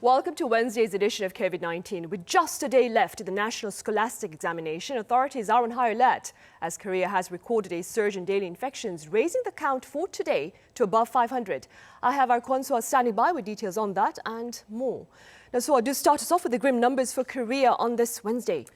Welcome to Wednesday's edition of COVID-19. With just a day left to the National Scholastic Examination, authorities are on high alert as Korea has recorded a surge in daily infections, raising the count for today to above 500. I have our Kwon So standing by with details on that and more. Now, So do start us off with the grim numbers for Korea on this Wednesday.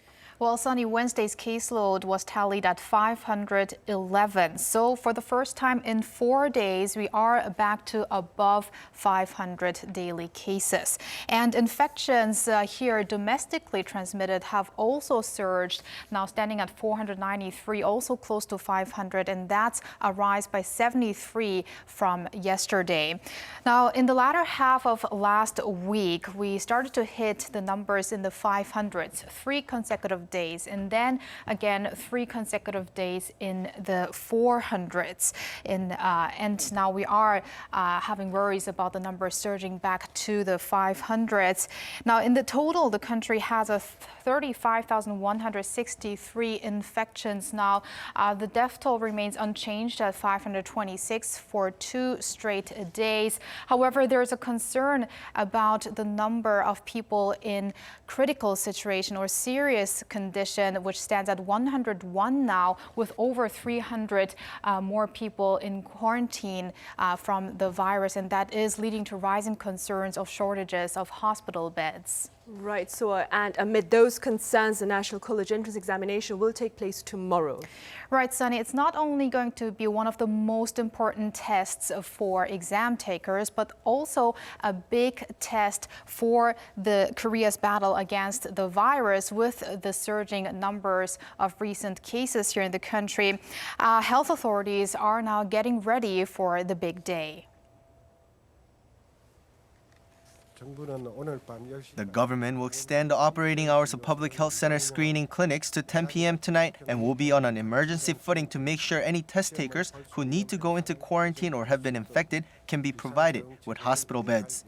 Well, Sunny, Wednesday's caseload was tallied at 511. So for the first time in 4 days, we are back to above 500 daily cases. And infections here domestically transmitted have also surged, now standing at 493, also close to 500, and that's a rise by 73 from yesterday. Now, in the latter half of last week, we started to hit the numbers in the 500s, 3 consecutive days, and then again 3 consecutive days in the 400s. And now we are having worries about the numbers surging back to the 500s. Now, in the total, the country has a 35,163 infections now. The death toll remains unchanged at 526 for 2 straight days. However, there's a concern about the number of people in critical situation or serious condition, which stands at 101 now, with over 300 more people in quarantine from the virus, and that is leading to rising concerns of shortages of hospital beds. Right, so and amid those concerns, the National College Entrance Examination will take place tomorrow. Right, Sunny, it's not only going to be one of the most important tests for exam takers, but also a big test for the Korea's battle against the virus with the surging numbers of recent cases here in the country. Health authorities are now getting ready for the big day. The government will extend the operating hours of public health center screening clinics to 10 p.m. tonight and will be on an emergency footing to make sure any test takers who need to go into quarantine or have been infected can be provided with hospital beds.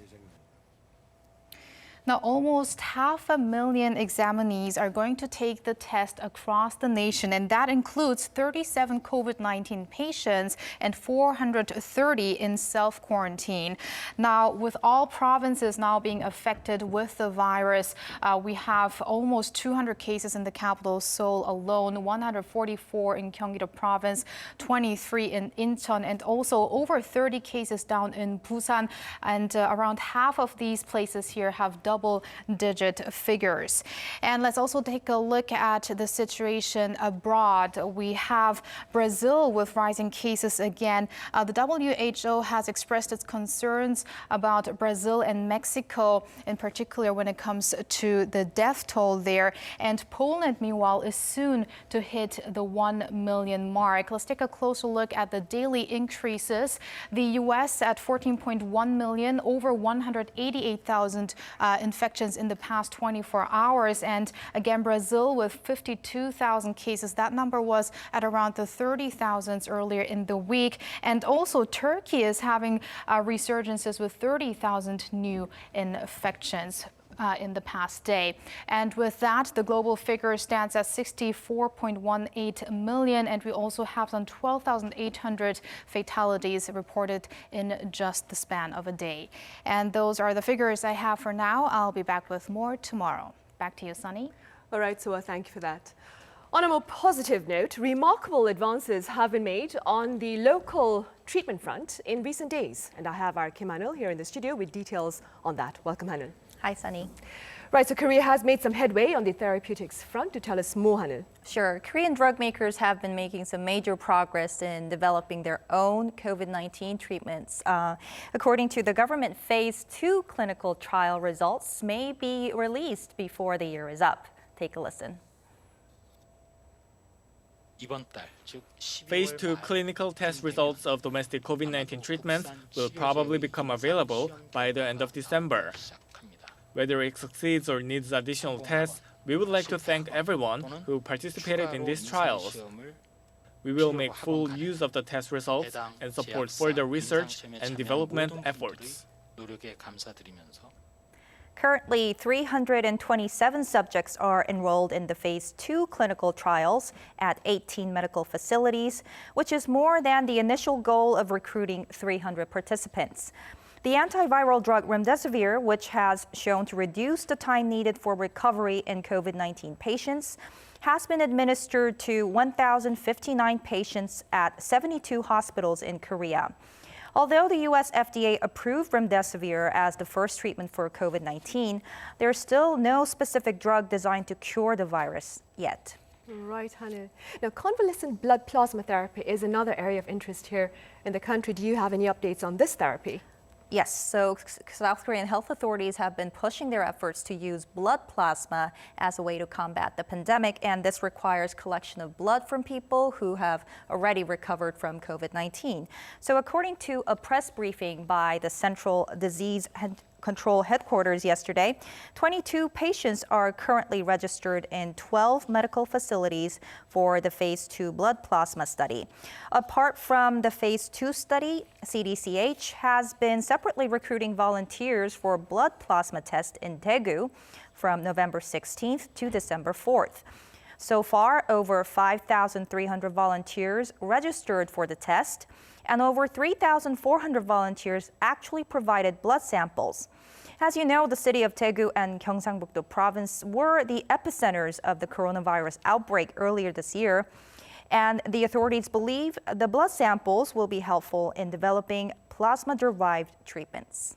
Now, almost 500,000 examinees are going to take the test across the nation, and that includes 37 COVID-19 patients and 430 in self-quarantine. Now, with all provinces now being affected with the virus, we have almost 200 cases in the capital, Seoul alone, 144 in Gyeonggi-do province, 23 in Incheon, and also over 30 cases down in Busan. And around half of these places here have double-digit figures. And let's also take a look at the situation abroad. We have Brazil with rising cases again. The WHO has expressed its concerns about Brazil and Mexico, in particular when it comes to the death toll there. And Poland, meanwhile, is soon to hit the 1 million mark. Let's take a closer look at the daily increases. The U.S. at 14.1 million, over 188,000 infections in the past 24 hours. And again, Brazil with 52,000 cases. That number was at around the 30,000s earlier in the week. And also Turkey is having resurgences with 30,000 new infections in the past day. And with that, the global figure stands at 64.18 million, and we also have some 12,800 fatalities reported in just the span of a day. And those are the figures I have for now. I'll be back with more tomorrow. Back to you, Sunny. All right, so thank you for that. On a more positive note, remarkable advances have been made on the local treatment front in recent days. And I have our Kim Hanul here in the studio with details on that. Welcome, Hanul. Hi, Sunny. Right, so Korea has made some headway on the therapeutics front. To tell us more, Hanul. Sure. Korean drug makers have been making some major progress in developing their own COVID-19 treatments. According to the government, phase 2 clinical trial results may be released before the year is up. Take a listen. Phase 2 clinical test results of domestic COVID-19 treatments will probably become available by the end of December. Whether it succeeds or needs additional tests, we would like to thank everyone who participated in these trials. We will make full use of the test results and support further research and development efforts. Currently, 327 subjects are enrolled in the phase 2 clinical trials at 18 medical facilities, which is more than the initial goal of recruiting 300 participants. The antiviral drug remdesivir, which has shown to reduce the time needed for recovery in COVID-19 patients, has been administered to 1,059 patients at 72 hospitals in Korea. Although the U.S. FDA approved remdesivir as the first treatment for COVID-19, there's still no specific drug designed to cure the virus yet. Right, Hannah. Now, convalescent blood plasma therapy is another area of interest here in the country. Do you have any updates on this therapy? Yes, so South Korean health authorities have been pushing their efforts to use blood plasma as a way to combat the pandemic, and this requires collection of blood from people who have already recovered from COVID-19. So according to a press briefing by the Central Disease Control Headquarters yesterday, 22 patients are currently registered in 12 medical facilities for the Phase 2 blood plasma study. Apart from the Phase 2 study, CDCH has been separately recruiting volunteers for blood plasma test in Daegu from November 16th to December 4th. So far, over 5,300 volunteers registered for the test, and over 3,400 volunteers actually provided blood samples. As you know, the city of Daegu and Gyeongsangbuk-do province were the epicenters of the coronavirus outbreak earlier this year, and the authorities believe the blood samples will be helpful in developing plasma-derived treatments.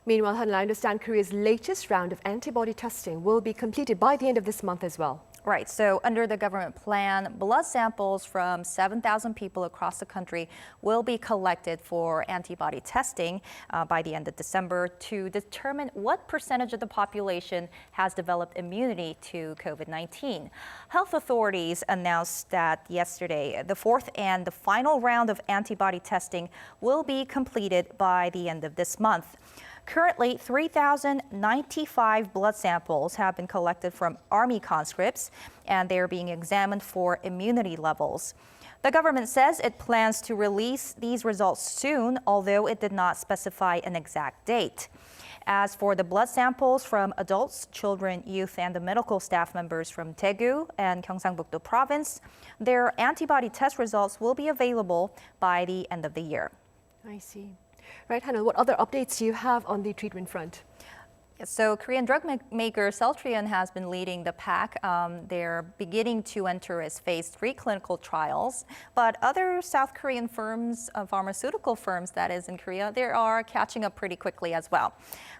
Meanwhile, Hannah, I understand Korea's latest round of antibody testing will be completed by the end of this month as well. Right, so under the government plan, blood samples from 7,000 people across the country will be collected for antibody testing by the end of December to determine what percentage of the population has developed immunity to COVID-19. Health authorities announced that yesterday the fourth and the final round of antibody testing will be completed by the end of this month. Currently, 3,095 blood samples have been collected from Army conscripts, and they are being examined for immunity levels. The government says it plans to release these results soon, although it did not specify an exact date. As for the blood samples from adults, children, youth, and the medical staff members from Daegu and Gyeongsangbuk-do province, their antibody test results will be available by the end of the year. I see. Right, Hannah, what other updates do you have on the treatment front? So Korean drug maker Celltrion has been leading the pack. They're beginning to enter its Phase 3 clinical trials. But other South Korean firms, pharmaceutical firms that is in Korea, they are catching up pretty quickly as well.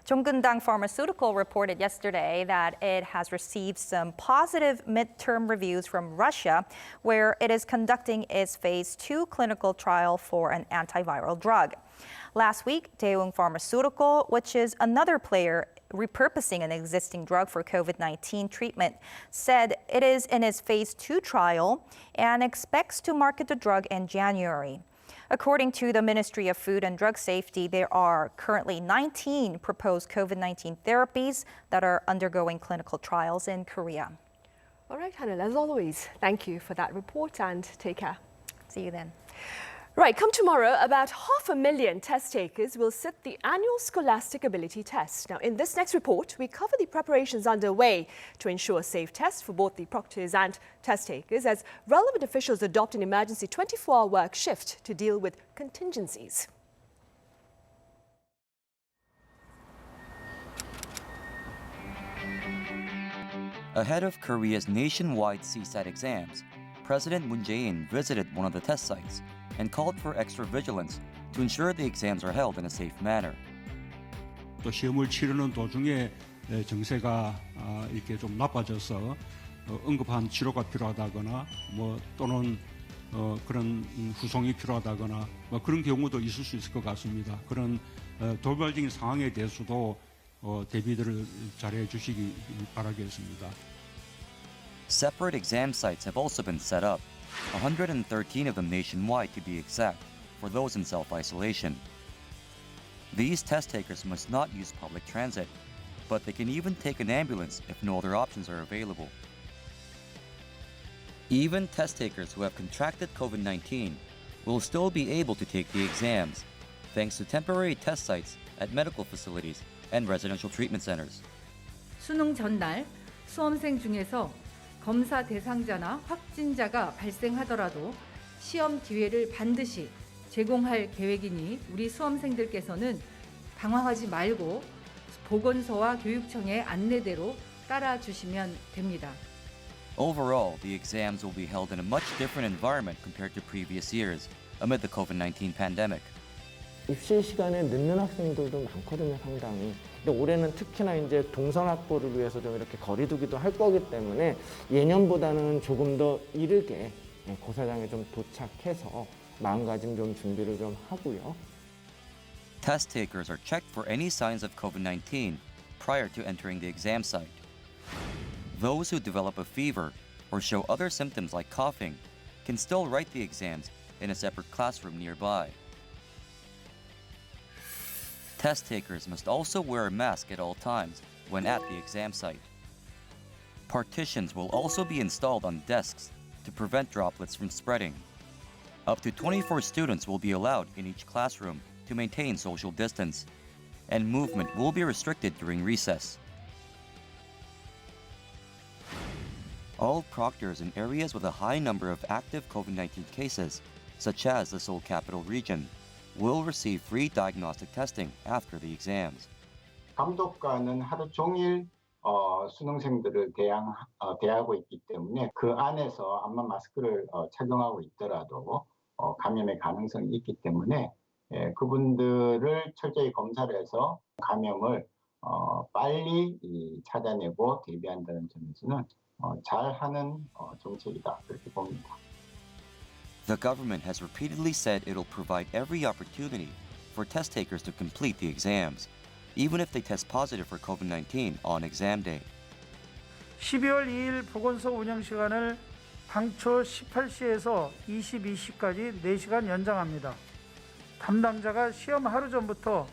Jongundang Pharmaceutical reported yesterday that it has received some positive midterm reviews from Russia, where it is conducting its Phase 2 clinical trial for an antiviral drug. Last week, Daewoo Pharmaceutical, which is another player repurposing an existing drug for COVID-19 treatment, said it is in its Phase 2 trial and expects to market the drug in January. According to the Ministry of Food and Drug Safety, there are currently 19 proposed COVID-19 therapies that are undergoing clinical trials in Korea. All right, Hannah, as always, thank you for that report and take care. See you then. Right, come tomorrow, about 500,000 test takers will sit the annual Scholastic Ability Test. Now, in this next report, we cover the preparations underway to ensure safe tests for both the proctors and test takers as relevant officials adopt an emergency 24-hour work shift to deal with contingencies. Ahead of Korea's nationwide CSAT exams, President Moon Jae-in visited one of the test sites and called for extra vigilance to ensure the exams are held in a safe manner. 또 시험을 치르는 도중에 정세가 이렇게 좀 나빠져서 응급한 치료가 필요하다거나 또는 그런 후송이 필요하다거나 그런 경우도 있을 수 있을 것 같습니다. 그런 돌발적인 상황에 대해서도 대비들을 잘해 주시기 바라겠습니다. Separate exam sites have also been set up, 113 of them nationwide to be exact, for those in self-isolation. These test takers must not use public transit, but they can even take an ambulance if no other options are available. Even test takers who have contracted COVID-19 will still be able to take the exams, thanks to temporary test sites at medical facilities and residential treatment centers. 수능 전날 수험생 중에서 검사 대상자나 확진자가 발생하더라도 시험 기회를 반드시 제공할 계획이니 우리 수험생들께서는 당황하지 말고 보건소와 교육청의 안내대로 따라주시면 됩니다. Overall, the exams will be held in a much different environment compared to previous years amid the COVID-19 pandemic. 입시 시간에 늦는 학생들도 많거든요, 상당히. 근데 올해는 특히나 이제 동선 확보를 위해서 좀 이렇게 거리두기도 할 거기 때문에 예년보다는 조금 더 이르게 고사장에 좀 도착해서 마음가짐 좀 준비를 좀 하고요. Test takers are checked for any signs of COVID-19 prior to entering the exam site. Those who develop a fever or show other symptoms like coughing can still write the exams in a separate classroom nearby. Test takers must also wear a mask at all times when at the exam site. Partitions will also be installed on desks to prevent droplets from spreading. Up to 24 students will be allowed in each classroom to maintain social distance, and movement will be restricted during recess. All proctors in areas with a high number of active COVID-19 cases, such as the Seoul capital region, will receive free diagnostic testing after the exams. 감독관은 하루 종일 수능생들을 대하고 있기 때문에 그 안에서 아마 마스크를 착용하고 있더라도 감염의 가능성이 있기 때문에 그분들을 철저히 검사를 해서 감염을 빨리 찾아내고 대비한다는 점에서는 잘하는 정책이다 그렇게 봅니다. The government has repeatedly said it'll provide every opportunity for test takers to complete the exams, even if they test positive for COVID-19 on exam day. 12월 2일 보건소 운영 시간을 당초 18시에서 22시까지 4시간 연장합니다. 담당자가 시험 하루 전부터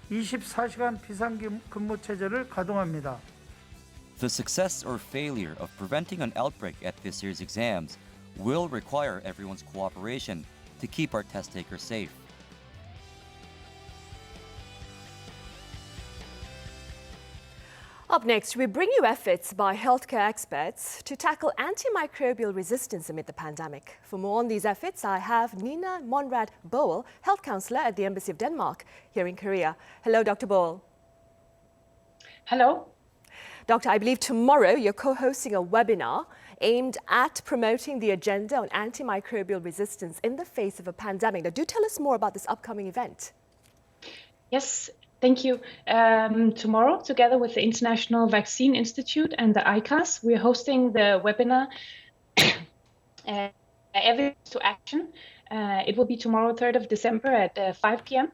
24시간 비상근무 체제를 가동합니다. The success or failure of preventing an outbreak at this year's exams will require everyone's cooperation to keep our test takers safe. Up next, we bring you efforts by healthcare experts to tackle antimicrobial resistance amid the pandemic. For more on these efforts, I have Nina Monrad Boel, health counselor at the Embassy of Denmark here in Korea. Hello, Dr. Boel. Hello. Doctor, I believe tomorrow you're co-hosting a webinar aimed at promoting the agenda on antimicrobial resistance in the face of a pandemic. Now, do tell us more about this upcoming event. Yes, thank you. Tomorrow, together with the International Vaccine Institute and the ICAS, we're hosting the webinar Evidence to Action. It will be tomorrow, 3rd of December at 5 p.m.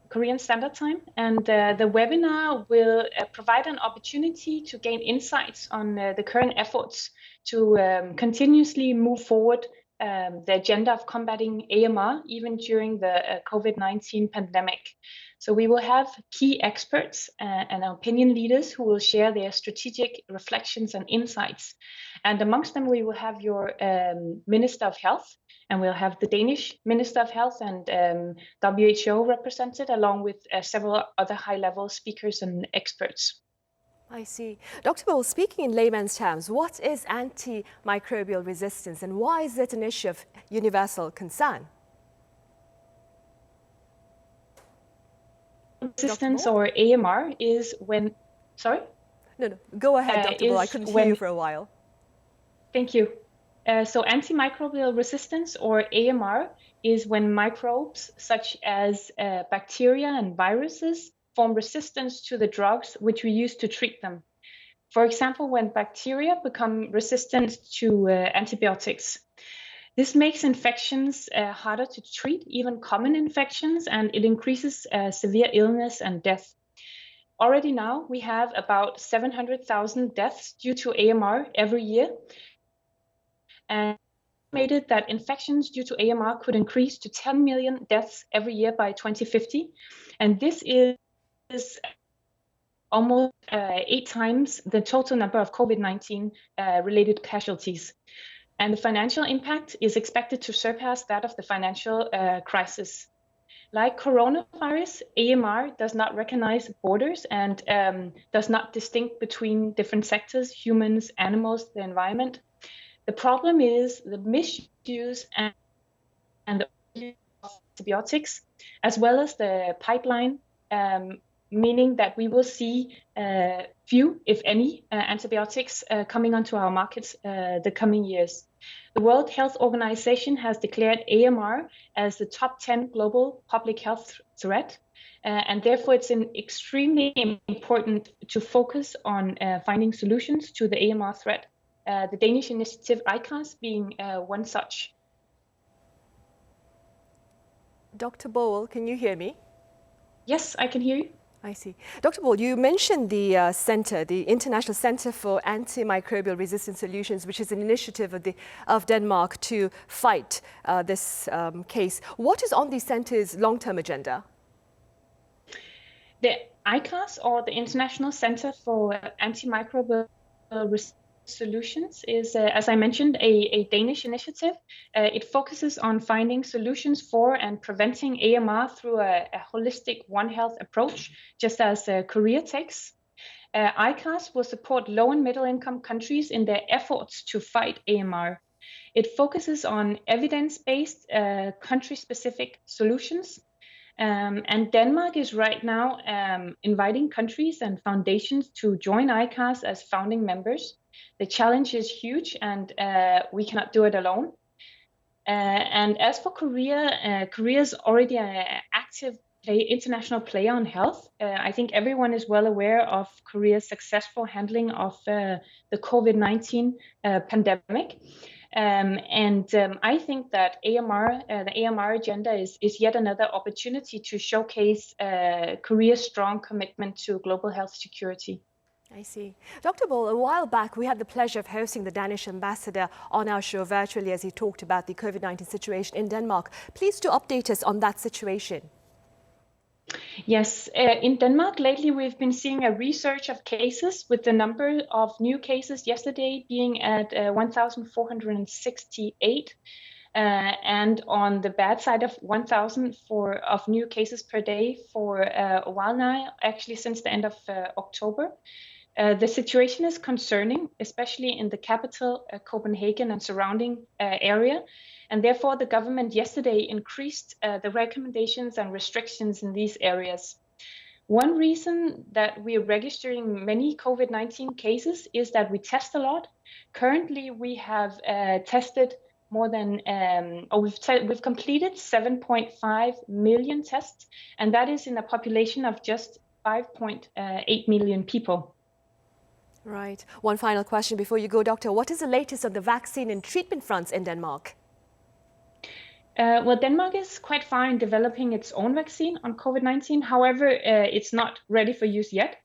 Korean Standard Time. And the webinar will provide an opportunity to gain insights on the current efforts to continuously move forward the agenda of combating AMR, even during the COVID-19 pandemic. So we will have key experts and opinion leaders who will share their strategic reflections and insights. And amongst them, we will have your Minister of Health, and we'll have the Danish Minister of Health and WHO represented, along with several other high-level speakers and experts. I see. Dr. Boel, speaking in layman's terms, what is antimicrobial resistance and why is it an issue of universal concern? Resistance or AMR is when, sorry? No, go ahead, Dr. Boel. I couldn't hear you for a while. Thank you. So antimicrobial resistance or AMR is when microbes such as bacteria and viruses form resistance to the drugs which we use to treat them. For example, when bacteria become resistant to antibiotics. This makes infections harder to treat, even common infections, and it increases severe illness and death. Already now, we have about 700,000 deaths due to AMR every year. And estimated that infections due to AMR could increase to 10 million deaths every year by 2050. And this is almost 8 times the total number of COVID-19 related casualties. And the financial impact is expected to surpass that of the financial crisis. Like coronavirus, AMR does not recognize borders and does not distinguish between different sectors, humans, animals, the environment. The problem is the misuse and the use of antibiotics, as well as the pipeline meaning that we will see few, if any, antibiotics coming onto our markets the coming years. The World Health Organization has declared AMR as the top 10 global public health threat, and therefore it's extremely important to focus on finding solutions to the AMR threat. The Danish initiative ICAS being one such. Dr. Bowl, can you hear me? Yes, I can hear you. I see. Dr. Bowl, you mentioned the center, the International Center for Anti-Microbial Resistant Solutions, which is an initiative of Denmark to fight this case. What is on the center's long-term agenda? The ICAS, or the International Center for Anti-Microbial Resistant Solutions, is, as I mentioned, a Danish initiative. It focuses on finding solutions for and preventing AMR through a holistic One Health approach, just as Korea takes. ICAS will support low and middle income countries in their efforts to fight AMR. It focuses on evidence-based, country-specific solutions. And Denmark is right now inviting countries and foundations to join ICAS as founding members. The challenge is huge, and we cannot do it alone. And as for Korea, Korea is already an active international player on health. I think everyone is well aware of Korea's successful handling of the COVID-19 pandemic. I think that the AMR agenda is yet another opportunity to showcase Korea's strong commitment to global health security. I see. Dr. Bowl, a while back, we had the pleasure of hosting the Danish ambassador on our show virtually as he talked about the COVID-19 situation in Denmark. Please do update us on that situation. Yes, in Denmark lately we've been seeing a resurge of cases, with the number of new cases yesterday being at 1,468, and on the bad side of 1,000 of new cases per day for a while now, actually since the end of October. The situation is concerning, especially in the capital, Copenhagen, and surrounding area. And therefore, the government yesterday increased the recommendations and restrictions in these areas. One reason that we are registering many COVID-19 cases is that we test a lot. Currently, we have tested more than, we've completed 7.5 million tests, and that is in a population of just 5.8 million people. Right. One final question before you go, Doctor. What is the latest on the vaccine and treatment fronts in Denmark? Well, Denmark is quite far in developing its own vaccine on COVID-19. However, it's not ready for use yet.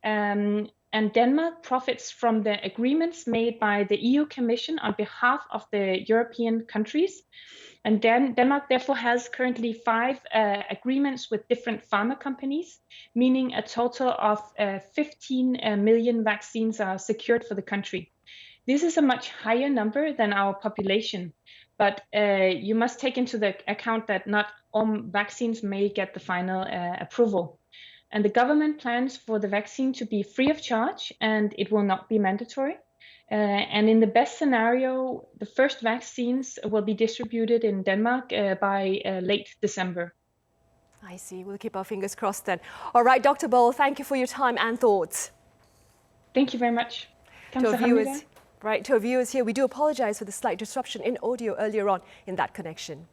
And Denmark profits from the agreements made by the EU Commission on behalf of the European countries. And Denmark therefore has currently 5 agreements with different pharma companies, meaning a total of 15 million vaccines are secured for the country. This is a much higher number than our population. But you must take into the account that not all vaccines may get the final approval. And the government plans for the vaccine to be free of charge, and it will not be mandatory. And in the best scenario, the first vaccines will be distributed in Denmark by late December. I see. We'll keep our fingers crossed then. All right, Dr. Bowl, thank you for your time and thoughts. Thank you very much. To our viewers here, we do apologize for the slight disruption in audio earlier on in that connection.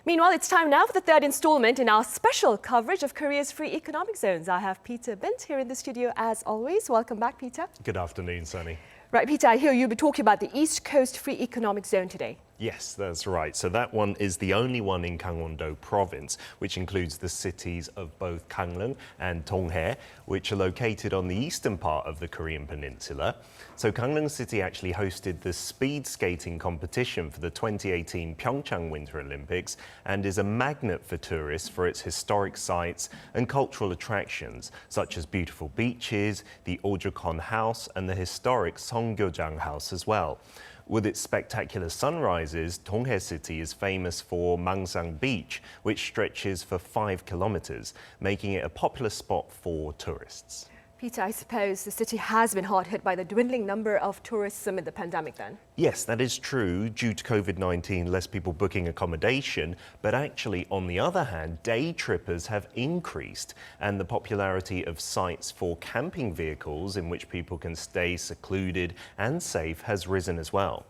Meanwhile, it's time now for the third installment in our special coverage of Korea's free economic zones. I have Peter Bint here in the studio as always. Welcome back, Peter. Good afternoon, Sunny. Right, Peter, I hear you'll be talking about the East Coast Free Economic Zone today. Yes, that's right. So that one is the only one in Gangwon-do province, which includes the cities of both Gangneung and Donghae, which are located on the eastern part of the Korean peninsula. So Gangneung City actually hosted the speed skating competition for the 2018 Pyeongchang Winter Olympics and is a magnet for tourists for its historic sites and cultural attractions, such as beautiful beaches, the Ojokon House and the historic Songgyeojang House as well. With its spectacular sunrises, Donghae City is famous for Mangsang Beach, which stretches for 5 kilometers, making it a popular spot for tourists. Peter, I suppose the city has been hard hit by the dwindling number of tourists amid the pandemic then? Yes, that is true. Due to COVID-19, less people booking accommodation, but actually, on the other hand, day trippers have increased, and the popularity of sites for camping vehicles in which people can stay secluded and safe has risen as well.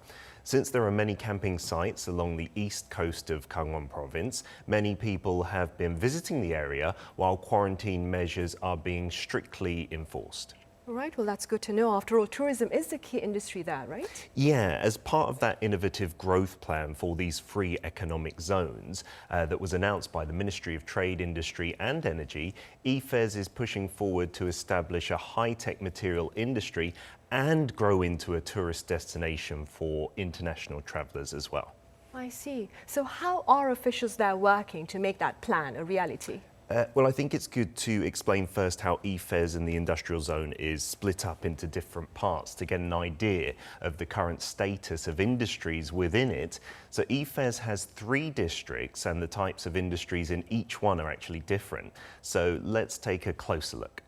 Since there are many camping sites along the east coast of Gangwon province, many people have been visiting the area while quarantine measures are being strictly enforced. All right, well, that's good to know. After all, tourism is the key industry there, right? Yeah, as part of that innovative growth plan for these free economic zones that was announced by the Ministry of Trade, Industry and Energy, IFES is pushing forward to establish a high-tech material industry and grow into a tourist destination for international travellers as well. I see. So how are officials there working to make that plan a reality? Well, I think it's good to explain first how IFES and the industrial zone is split up into different parts to get an idea of the current status of industries within it. So IFES has 3 districts and the types of industries in each one are actually different. So let's take a closer look.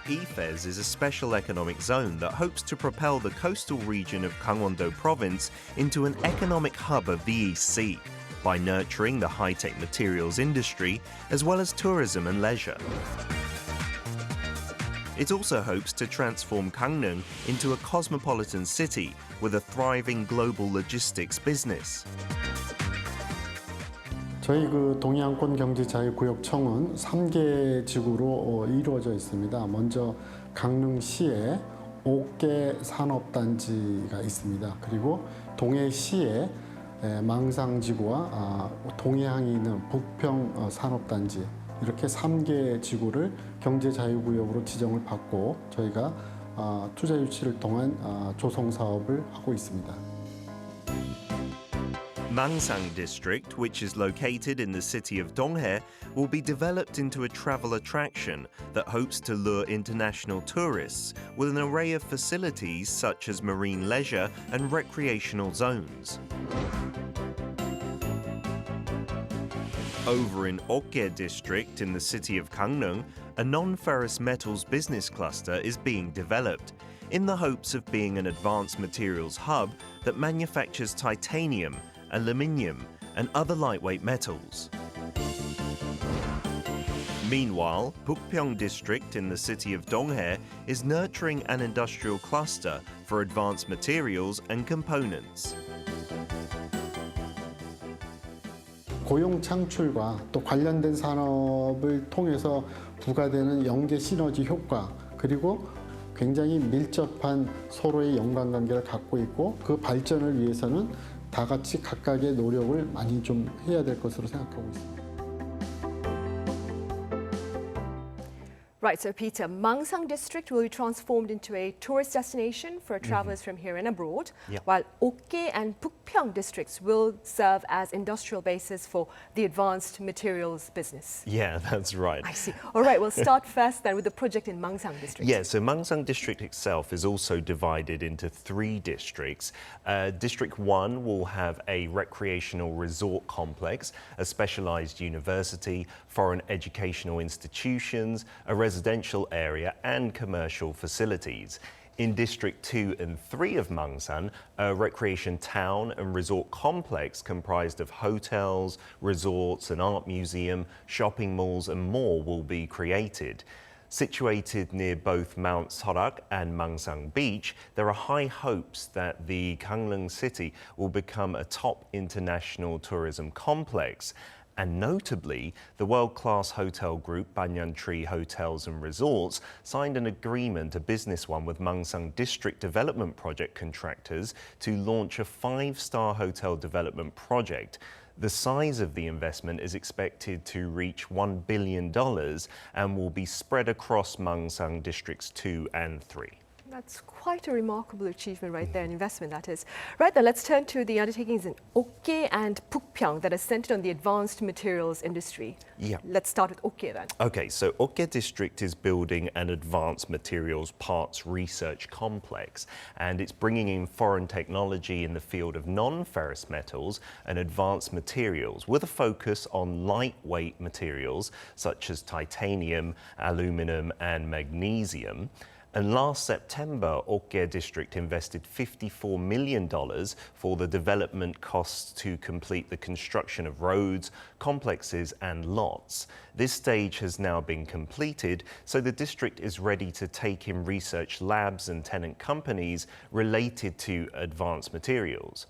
IFES is a special economic zone that hopes to propel the coastal region of Gangwon-do province into an economic hub of the East Sea by nurturing the high-tech materials industry as well as tourism and leisure. It also hopes to transform Gangneung into a cosmopolitan city with a thriving global logistics business. 저희 동해안권 경제자유구역청은 3개 지구로 이루어져 있습니다. 먼저 강릉시에 5개 산업단지가 있습니다. 그리고 동해시에 망상지구와 동해항이 있는 북평 산업단지 이렇게 3개 지구를 경제자유구역으로 지정을 받고 저희가 투자 유치를 통한 조성 사업을 하고 있습니다. Mangsang district, which is located in the city of Donghae, will be developed into a travel attraction that hopes to lure international tourists with an array of facilities such as marine leisure and recreational zones. Over in Okye district in the city of Gangneung, a non-ferrous metals business cluster is being developed in the hopes of being an advanced materials hub that manufactures titanium, aluminium and other lightweight metals. Meanwhile, Bukpyeong district in the city of Donghae is nurturing an industrial cluster for advanced materials and components. 고용 창출과 또 관련된 산업을 통해서 부과되는 연계 시너지 효과 그리고 굉장히 밀접한 서로의 연관관계를 갖고 있고 그 발전을 위해서는 다 같이 각각의 노력을 많이 좀 해야 될 것으로 생각하고 있습니다. Right, so Peter, Mangsang district will be transformed into a tourist destination for travelers from here and abroad, while Okye and Bukpyeong districts will serve as industrial bases for the advanced materials business. Yeah, that's right. I see. All right, we'll start first then with the project in Mangsang district. Yeah, so Mangsang district itself is also divided into 3 districts. District 1 will have a recreational resort complex, a specialized university, foreign educational institutions, a residential area and commercial facilities. In District 2 and 3 of Mangsang, a recreation town and resort complex comprised of hotels, resorts, an art museum, shopping malls and more will be created. Situated near both Mount Sorak and Mangsang Beach, there are high hopes that the Gangneung city will become a top international tourism complex. And notably, the world-class hotel group Banyan Tree Hotels and Resorts signed an agreement, a business one, with Mangsang District Development Project contractors to launch a 5-star hotel development project. The size of the investment is expected to reach $1 billion and will be spread across Mangsang Districts 2 and 3. That's quite a remarkable achievement right there, an investment that is. Right then, let's turn to the undertakings in Okke and Pukpyeong that are centered on the advanced materials industry. Yeah. Let's start with Okke then. Okay, so Okke district is building an advanced materials parts research complex, and it's bringing in foreign technology in the field of non-ferrous metals and advanced materials with a focus on lightweight materials such as titanium, aluminum and magnesium. And last September, Okke district invested $54 million for the development costs to complete the construction of roads, complexes and lots. This stage has now been completed, so the district is ready to take in research labs and tenant companies related to advanced materials.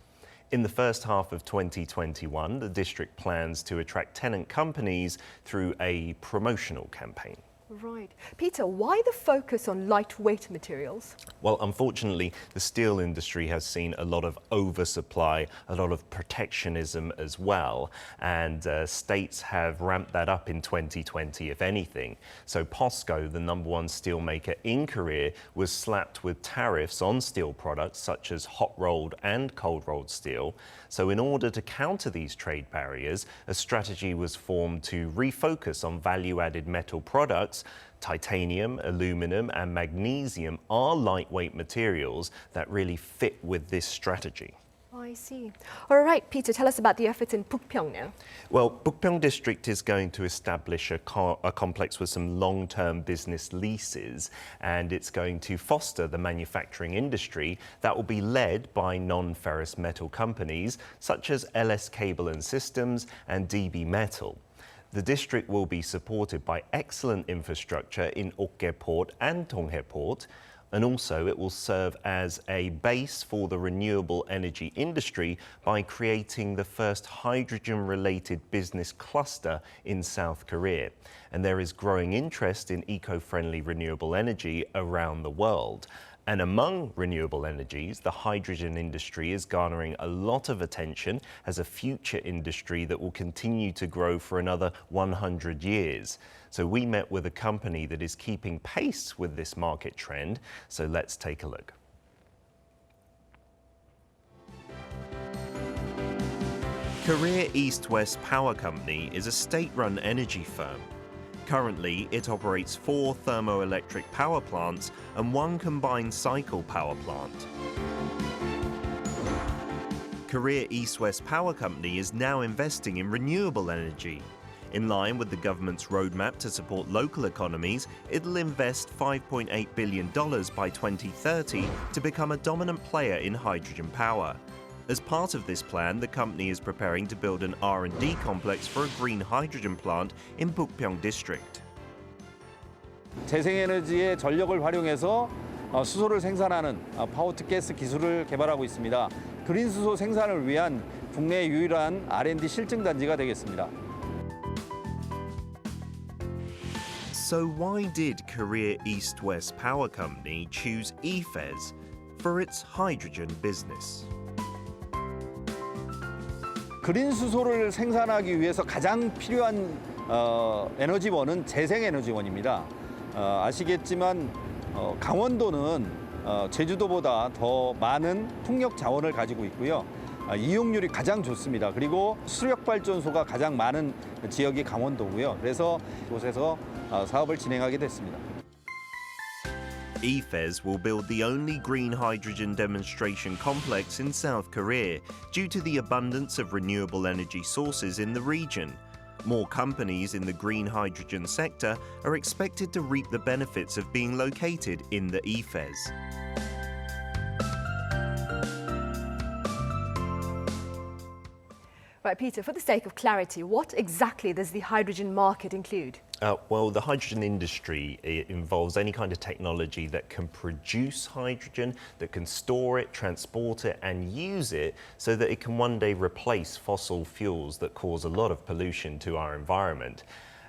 In the first half of 2021, the district plans to attract tenant companies through a promotional campaign. Right. Peter, why the focus on lightweight materials? Well, unfortunately, the steel industry has seen a lot of oversupply, a lot of protectionism as well, and states have ramped that up in 2020, if anything. So POSCO, the #1 steel maker in Korea, was slapped with tariffs on steel products such as hot-rolled and cold-rolled steel. So in order to counter these trade barriers, a strategy was formed to refocus on value-added metal products. Titanium, aluminum and magnesium are lightweight materials that really fit with this strategy. I see. All right, Peter, tell us about the efforts in Pukpyeong now. Well, Pukpyeong district is going to establish a complex with some long-term business leases, and it's going to foster the manufacturing industry that will be led by non-ferrous metal companies such as LS Cable and Systems and DB Metal. The district will be supported by excellent infrastructure in Okke Port and Tonghae Port, and also it will serve as a base for the renewable energy industry by creating the first hydrogen-related business cluster in South Korea. And there is growing interest in eco-friendly renewable energy around the world. And among renewable energies, the hydrogen industry is garnering a lot of attention as a future industry that will continue to grow for another 100 years. So we met with a company that is keeping pace with this market trend. So let's take a look. Korea East-West Power Company is a state-run energy firm. Currently, it operates 4 thermoelectric power plants and 1 combined cycle power plant. Korea East-West Power Company is now investing in renewable energy. In line with the government's roadmap to support local economies, it'll invest $5.8 billion by 2030 to become a dominant player in hydrogen power. As part of this plan, the company is preparing to build an R&D complex for a green hydrogen plant in Pukpyeong district. 재생에너지의 전력을 활용해서 수소를 생산하는 파워투가스 기술을 개발하고 있습니다. 그린 수소 생산을 위한 국내 유일한 R&D 실증 단지가 되겠습니다. So why did Korea East-West Power Company choose EFES for its hydrogen business? 그린 수소를 생산하기 위해서 가장 필요한 에너지원은 재생에너지원입니다. 아시겠지만 강원도는 제주도보다 더 많은 풍력 자원을 가지고 있고요. 이용률이 가장 좋습니다. 그리고 수력발전소가 가장 많은 지역이 강원도고요. 그래서 이곳에서 사업을 진행하게 됐습니다. EFES will build the only green hydrogen demonstration complex in South Korea due to the abundance of renewable energy sources in the region. More companies in the green hydrogen sector are expected to reap the benefits of being located in the EFES. Right, Peter, for the sake of clarity, what exactly does the hydrogen market include? Well, the hydrogen industry involves any kind of technology that can produce hydrogen, that can store it, transport it and use it so that it can one day replace fossil fuels that cause a lot of pollution to our environment.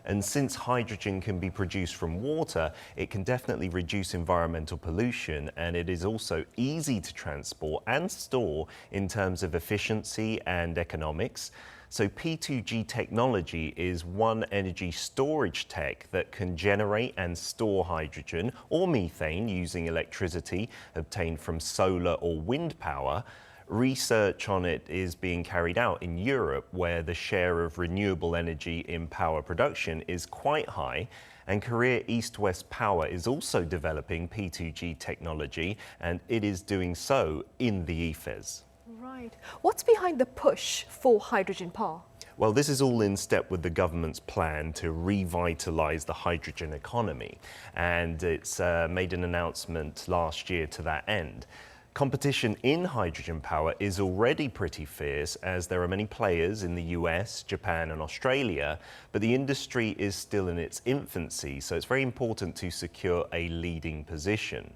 And since hydrogen can be produced from water, it can definitely reduce environmental pollution, and it is also easy to transport and store in terms of efficiency and economics. So P2G technology is one energy storage tech that can generate and store hydrogen or methane using electricity obtained from solar or wind power. Research on it is being carried out in Europe, where the share of renewable energy in power production is quite high. And Korea East-West Power is also developing P2G technology, and it is doing so in the EFES. Right. What's behind the push for hydrogen power? Well, this is all in step with the government's plan to revitalise the hydrogen economy, and it's made an announcement last year to that end. Competition in hydrogen power is already pretty fierce, as there are many players in the US, Japan and Australia, but the industry is still in its infancy, so it's very important to secure a leading position.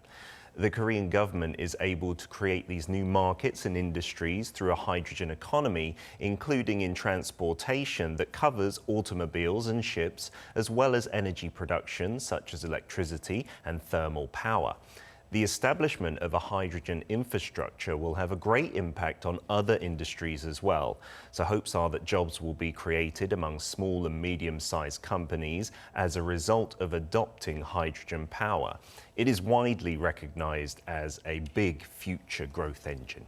The Korean government is able to create these new markets and industries through a hydrogen economy, including in transportation that covers automobiles and ships, as well as energy production such as electricity and thermal power. The establishment of a hydrogen infrastructure will have a great impact on other industries as well. So hopes are that jobs will be created among small and medium-sized companies as a result of adopting hydrogen power. It is widely recognized as a big future growth engine.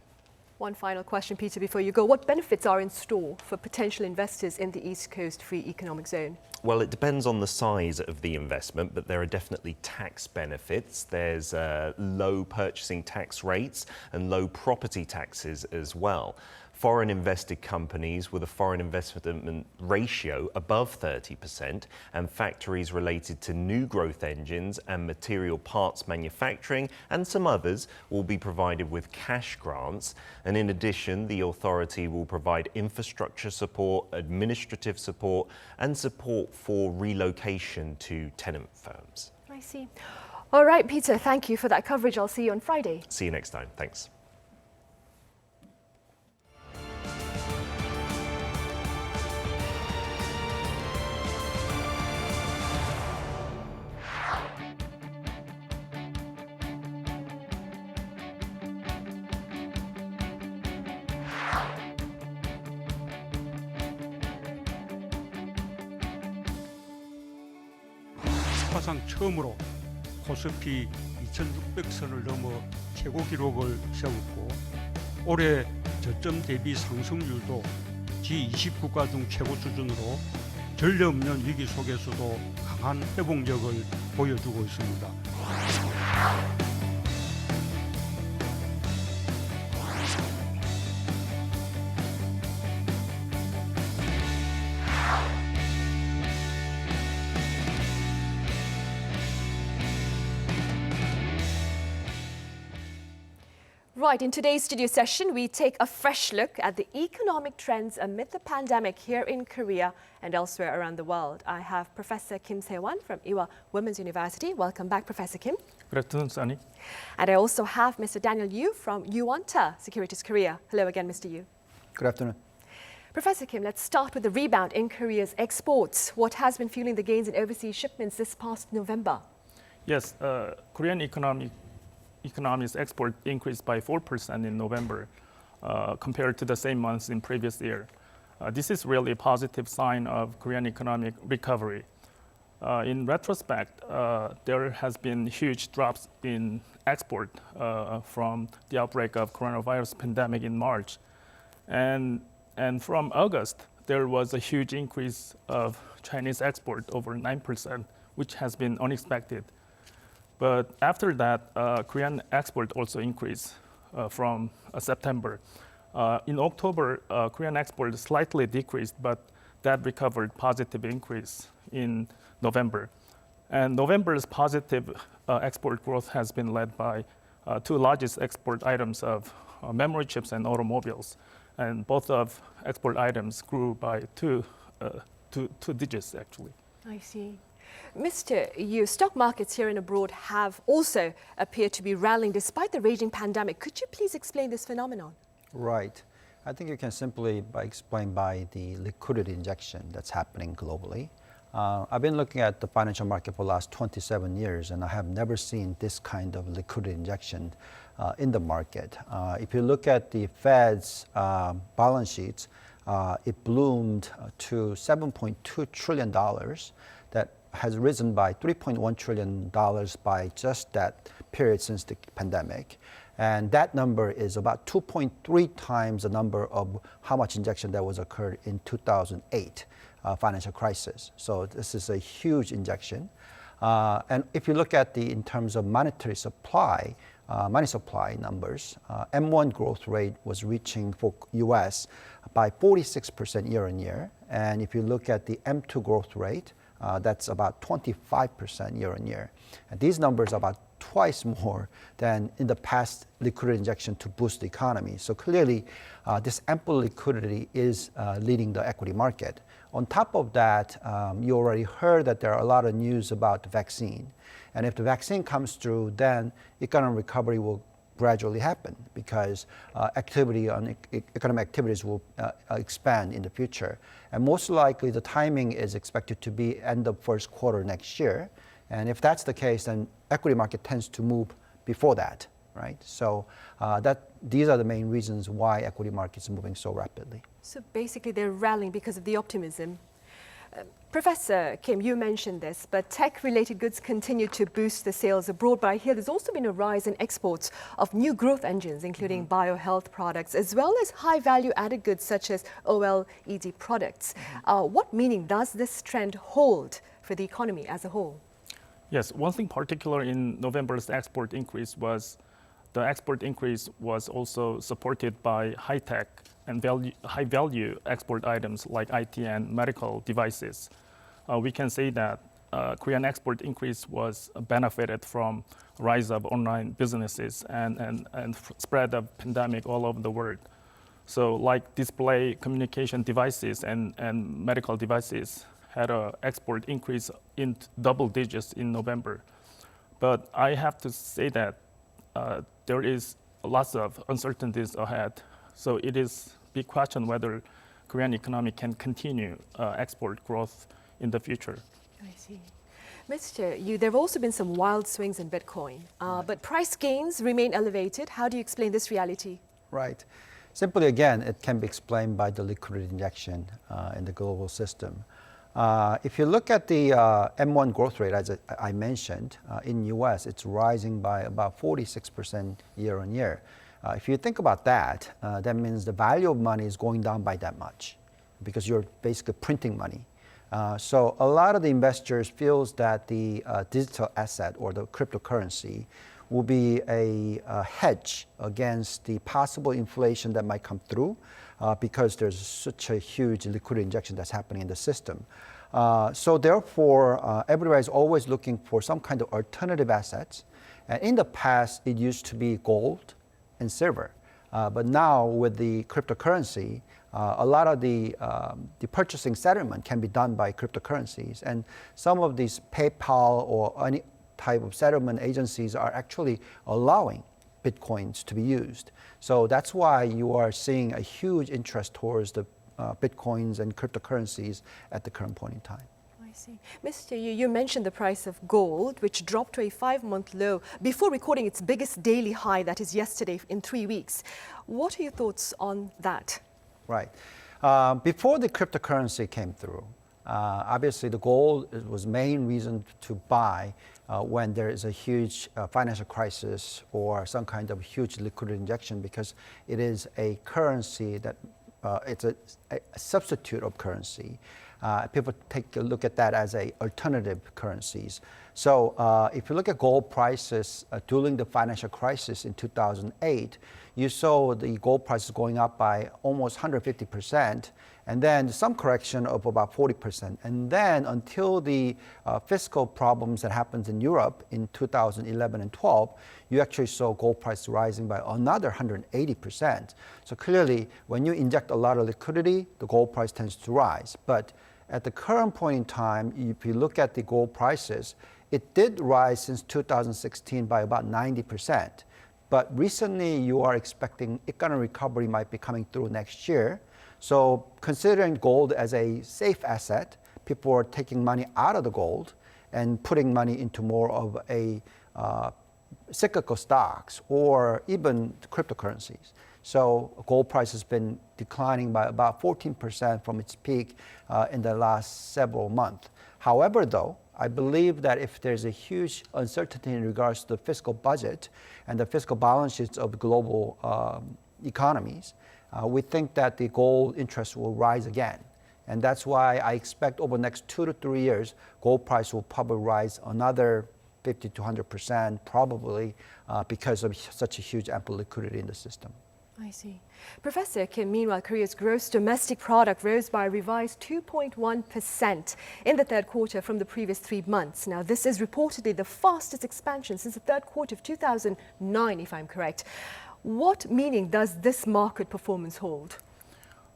One final question, Peter, before you go. What benefits are in store for potential investors in the East Coast Free Economic Zone? Well, it depends on the size of the investment, but there are definitely tax benefits. There's low purchasing tax rates and low property taxes as well. Foreign invested companies with a foreign investment ratio above 30%, and factories related to new growth engines and material parts manufacturing and some others will be provided with cash grants. And in addition, the authority will provide infrastructure support, administrative support and support for relocation to tenant firms. I see. All right, Peter, thank you for that coverage. I'll see you on Friday. See you next time. Thanks. 사상 처음으로 코스피 2600선을 넘어 최고 기록을 세웠고 올해 저점 대비 상승률도 G20 국가 중 최고 수준으로 전례 없는 위기 속에서도 강한 회복력을 보여주고 있습니다. Right, in today's studio session, we take a fresh look at the economic trends amid the pandemic here in Korea and elsewhere around the world. I have Professor Kim Se-won from Ewha Women's University. Welcome back, Professor Kim. Good afternoon, Sunny. And I also have Mr. Daniel Yu from Yuanta Securities Korea. Hello again, Mr. Yu. Good afternoon. Professor Kim, let's start with the rebound in Korea's exports. What has been fueling the gains in overseas shipments this past November? Yes, Korean economy's export increased by 4% in November compared to the same months in previous year. This is really a positive sign of Korean economic recovery. In retrospect, there has been huge drops in export from the outbreak of coronavirus pandemic in March. And from August, there was a huge increase of Chinese export, over 9%, which has been unexpected. But after that, Korean export also increased from September. In October, Korean export slightly decreased, but that recovered positive increase in November. And November's positive export growth has been led by two largest export items of memory chips and automobiles. And both of export items grew by two digits, actually. I see. Mr. Yu, stock markets here and abroad have also appeared to be rallying despite the raging pandemic. Could you please explain this phenomenon? Right. I think you can simply explain by the liquidity injection that's happening globally. I've been looking at the financial market for the last 27 years, and I have never seen this kind of liquidity injection in the market. If you look at the Fed's balance sheets, it bloomed to $7.2 trillion. That has risen by $3.1 trillion by just that period since the pandemic. And that number is about 2.3 times the number of how much injection that was occurred in 2008 financial crisis. So this is a huge injection. And if you look at in terms of monetary supply, money supply numbers, M1 growth rate was reaching for US by 46% year on year. And if you look at the M2 growth rate, that's about 25% year on year. And these numbers are about twice more than in the past liquidity injection to boost the economy. So clearly, this ample liquidity is leading the equity market. On top of that, you already heard that there are a lot of news about the vaccine. And if the vaccine comes through, then economic recovery will gradually happen because economic activities will expand in the future. And most likely the timing is expected to be end of first quarter next year. And if that's the case, then equity market tends to move before that, right? So these are the main reasons why equity markets are moving so rapidly. So basically they're rallying because of the optimism. Professor Kim, you mentioned this, but tech-related goods continue to boost the sales abroad. But I hear there's also been a rise in exports of new growth engines, including biohealth products, as well as high-value added goods such as OLED products. What meaning does this trend hold for the economy as a whole? Yes, one thing particular in November's export increase was the export increase was also supported by high-tech and high-value export items like IT and medical devices. We can say that Korean export increase was benefited from rise of online businesses and spread of pandemic all over the world. So like display communication devices and medical devices had an export increase in double digits in November. But I have to say that there is lots of uncertainties ahead. So it is a big question whether Korean economy can continue export growth in the future. I see. Mr. Yu, there have also been some wild swings in Bitcoin, but price gains remain elevated. How do you explain this reality? Right. Simply, again, it can be explained by the liquidity injection in the global system. If you look at the M1 growth rate, as I mentioned, in US, it's rising by about 46% year on year. If you think about that, that means the value of money is going down by that much because you're basically printing money. So a lot of the investors feels that the digital asset or the cryptocurrency will be a hedge against the possible inflation that might come through because there's such a huge liquidity injection that's happening in the system. So therefore, everybody is always looking for some kind of alternative assets. And in the past, it used to be gold and silver. But now with the cryptocurrency, a lot of the purchasing settlement can be done by cryptocurrencies. And some of these PayPal or any type of settlement agencies are actually allowing Bitcoins to be used. So that's why you are seeing a huge interest towards the Bitcoins and cryptocurrencies at the current point in time. I see. Mr. Yu, you mentioned the price of gold, which dropped to a 5-month low before recording its biggest daily high, that is yesterday, in 3 weeks. What are your thoughts on that? Right. Before the cryptocurrency came through, obviously the gold was main reason to buy when there is a huge financial crisis or some kind of huge liquidity injection because it is a currency that it's a substitute of currency. People take a look at that as alternative currencies. So if you look at gold prices during the financial crisis in 2008, you saw the gold prices going up by almost 150%, and then some correction of about 40%. And then until the fiscal problems that happened in Europe in 2011 and 12, you actually saw gold price rising by another 180%. So clearly, when you inject a lot of liquidity, the gold price tends to rise. But at the current point in time, if you look at the gold prices, it did rise since 2016 by about 90%. But recently, you are expecting economic recovery might be coming through next year. So considering gold as a safe asset, people are taking money out of the gold and putting money into more of a cyclical stocks or even cryptocurrencies. So gold price has been declining by about 14% from its peak in the last several months. However, though, I believe that if there's a huge uncertainty in regards to the fiscal budget and the fiscal balance sheets of global economies, we think that the gold interest will rise again. And that's why I expect over the next 2 to 3 years, gold price will probably rise another 50 to 100%, probably because of such a huge ample liquidity in the system. I see. Professor Kim, meanwhile, Korea's gross domestic product rose by a revised 2.1% in the third quarter from the previous 3 months. Now, this is reportedly the fastest expansion since the third quarter of 2009, if I'm correct. What meaning does this market performance hold?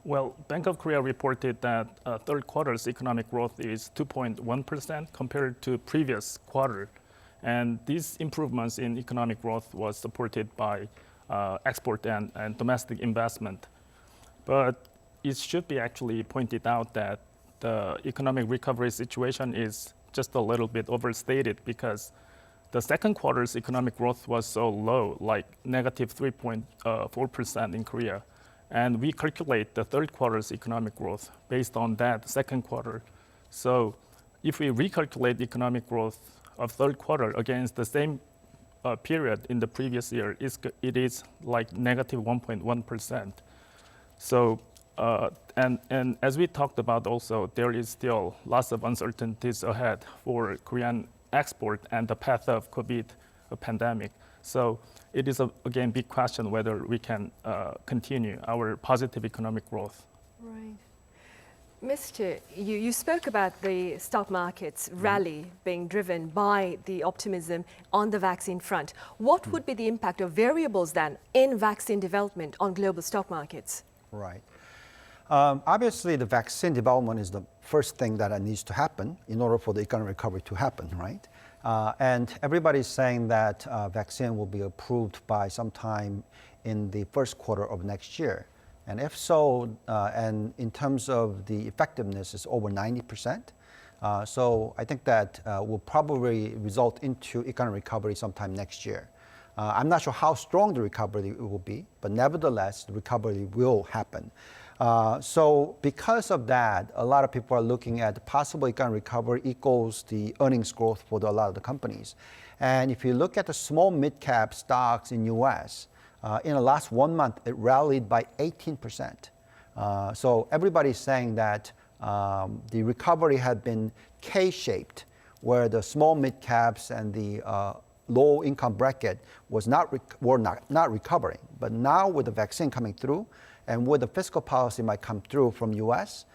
Well, Bank of Korea reported that third quarter's economic growth is 2.1% compared to previous quarter. And these improvements in economic growth was supported by export and domestic investment. But it should be actually pointed out that the economic recovery situation is just a little bit overstated because the second quarter's economic growth was so low, like negative 3.4% in Korea. And we calculate the third quarter's economic growth based on that second quarter. So if we recalculate economic growth of third quarter against the same period in the previous year, it is like negative 1.1%. So, and as we talked about also, there is still lots of uncertainties ahead for Korean export and the path of COVID pandemic. So it is, again, big question whether we can continue our positive economic growth. Right. Mr. You spoke about the stock market's rally being driven by the optimism on the vaccine front. What would be the impact of variables then in vaccine development on global stock markets? Right. Obviously, the vaccine development is the first thing that needs to happen in order for the economic recovery to happen, right? And everybody's saying that vaccine will be approved by sometime in the first quarter of next year. And if so, and in terms of the effectiveness, is over 90%. So I think that will probably result into economic recovery sometime next year. I'm not sure how strong the recovery will be, but nevertheless, the recovery will happen. So because of that, a lot of people are looking at the possible economic recovery equals the earnings growth for a lot of the companies. And if you look at the small mid-cap stocks in US, in the last 1 month, it rallied by 18%. So everybody's saying that the recovery had been K-shaped, where the small mid-caps and the low-income bracket were not recovering. But now with the vaccine coming through, and with the fiscal policy might come through from US,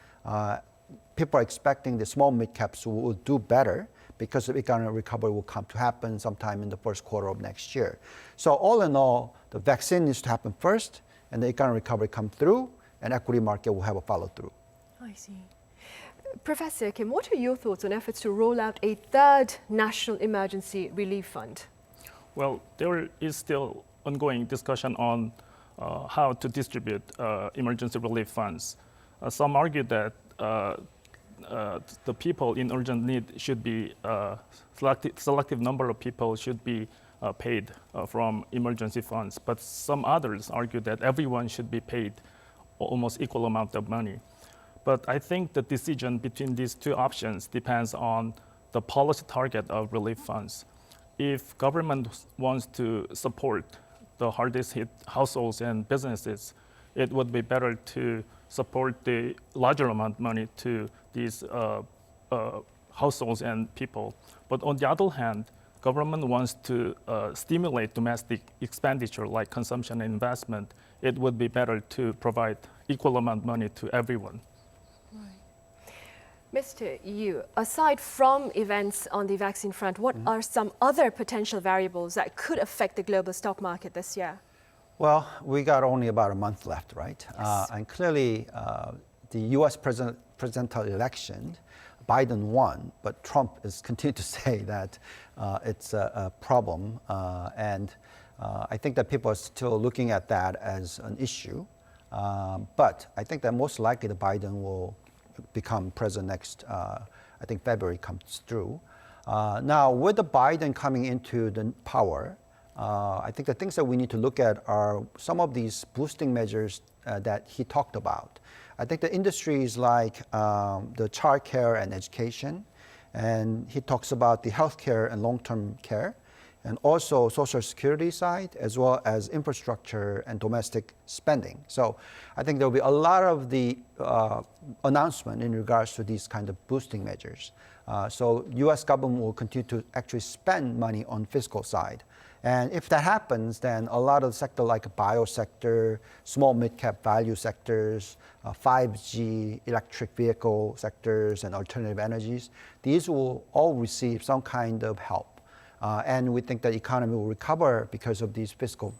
people are expecting the small mid-caps will do better because the economic recovery will come to happen sometime in the first quarter of next year. So all in all, the vaccine needs to happen first, and the economic recovery come through, and equity market will have a follow-through. I see. Professor Kim, what are your thoughts on efforts to roll out a third national emergency relief fund? Well, there is still ongoing discussion on how to distribute emergency relief funds. Some argue that the people in urgent need should be, selective number of people should be paid from emergency funds. But some others argue that everyone should be paid almost equal amount of money. But I think the decision between these two options depends on the policy target of relief funds. If government wants to support the hardest hit households and businesses, it would be better to support the larger amount of money to these households and people. But on the other hand, government wants to stimulate domestic expenditure like consumption and investment. It would be better to provide equal amount of money to everyone. Mr. Yu, aside from events on the vaccine front, what are some other potential variables that could affect the global stock market this year? Well, we got only about a month left, right? Yes. And clearly, the US presidential election, Biden won, but Trump is continuing to say that it's a problem. And I think that people are still looking at that as an issue. But I think that most likely the Biden will become president next, I think February comes through. Now, with the Biden coming into the power, I think the things that we need to look at are some of these boosting measures that he talked about. I think the industries like the childcare and education, and he talks about the healthcare and long-term care, and also social security side, as well as infrastructure and domestic spending. So I think there will be a lot of the announcement in regards to these kind of boosting measures. So US government will continue to actually spend money on fiscal side. And if that happens, then a lot of the sector like bio sector, small mid-cap value sectors, 5G, electric vehicle sectors, and alternative energies, these will all receive some kind of help. And we think that the economy will recover because of these fiscal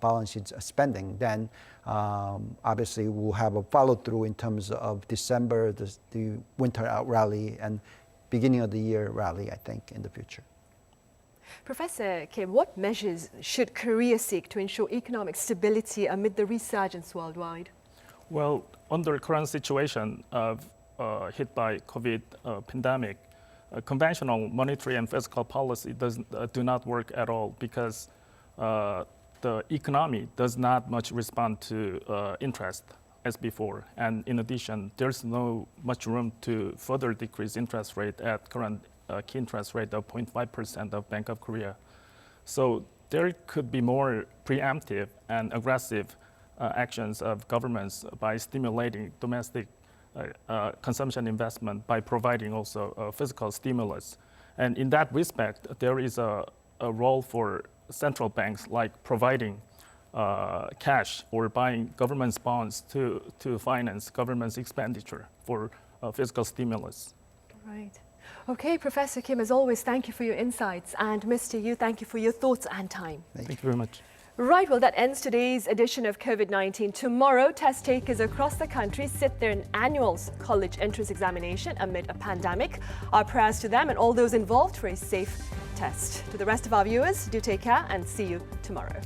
balance sheet spending. Then obviously we'll have a follow-through in terms of December, the winter rally, and beginning of the year rally, I think, in the future. Professor Kim, what measures should Korea seek to ensure economic stability amid the resurgence worldwide? Well, under current situation of hit by COVID pandemic, conventional monetary and fiscal policy do not work at all because the economy does not much respond to interest as before. And in addition, there's no much room to further decrease interest rate at current key interest rate of 0.5% of Bank of Korea. So there could be more preemptive and aggressive actions of governments by stimulating domestic consumption investment by providing also fiscal stimulus. And in that respect, there is a role for central banks like providing cash or buying government's bonds to finance government's expenditure for fiscal stimulus. Right. Okay, Professor Kim, as always, thank you for your insights. And Mr. Yu, thank you for your thoughts and time. Thank you very much. Right, well, that ends today's edition of COVID-19. Tomorrow, test takers across the country sit their annual college entrance examination amid a pandemic. Our prayers to them and all those involved for a safe test. To the rest of our viewers, do take care and see you tomorrow.